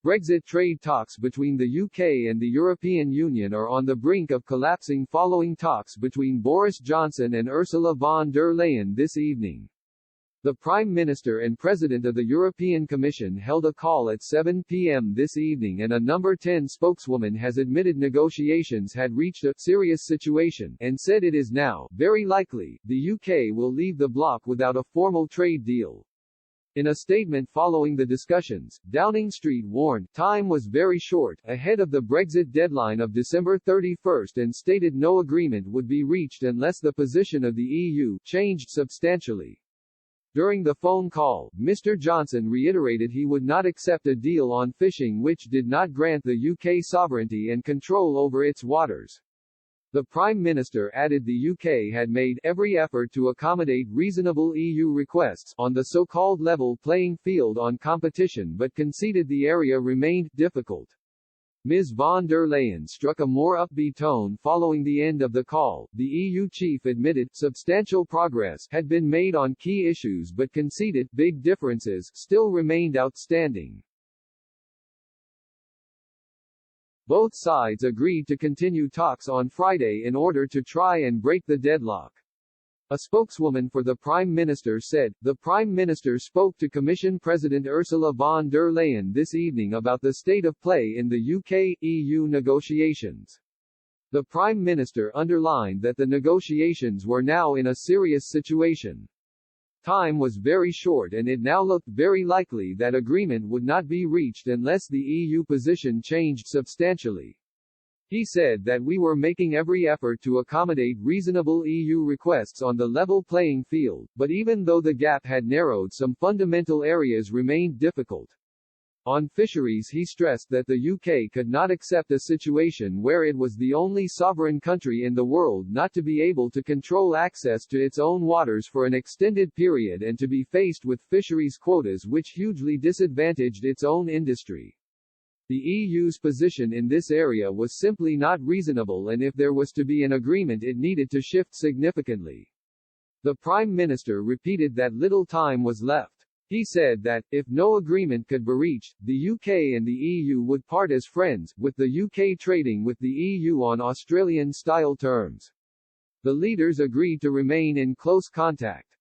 Brexit trade talks between the UK and the European Union are on the brink of collapsing following talks between Boris Johnson and Ursula von der Leyen this evening. The Prime Minister and President of the European Commission held a call at 7 p.m. this evening, and a Number 10 spokeswoman has admitted negotiations had reached a serious situation and said it is now very likely the UK will leave the bloc without a formal trade deal. In a statement following the discussions, Downing Street warned time was very short ahead of the Brexit deadline of December 31 and stated no agreement would be reached unless the position of the EU changed substantially. During the phone call, Mr. Johnson reiterated he would not accept a deal on fishing which did not grant the UK sovereignty and control over its waters. The Prime Minister added the UK had made every effort to accommodate reasonable EU requests on the so-called level playing field on competition but conceded the area remained difficult. Ms. von der Leyen struck a more upbeat tone following the end of the call. The EU chief admitted substantial progress had been made on key issues but conceded big differences still remained outstanding. Both sides agreed to continue talks on Friday in order to try and break the deadlock. A spokeswoman for the Prime Minister said, "The Prime Minister spoke to Commission President Ursula von der Leyen this evening about the state of play in the UK-EU negotiations." The Prime Minister underlined that the negotiations were now in a serious situation. Time was very short and it now looked very likely that agreement would not be reached unless the EU position changed substantially. He said that we were making every effort to accommodate reasonable EU requests on the level playing field, but even though the gap had narrowed, some fundamental areas remained difficult. On fisheries, he stressed that the UK could not accept a situation where it was the only sovereign country in the world not to be able to control access to its own waters for an extended period and to be faced with fisheries quotas which hugely disadvantaged its own industry. The EU's position in this area was simply not reasonable, and if there was to be an agreement it needed to shift significantly. The Prime Minister repeated that little time was left. He said that, if no agreement could be reached, the UK and the EU would part as friends, with the UK trading with the EU on Australian-style terms. The leaders agreed to remain in close contact.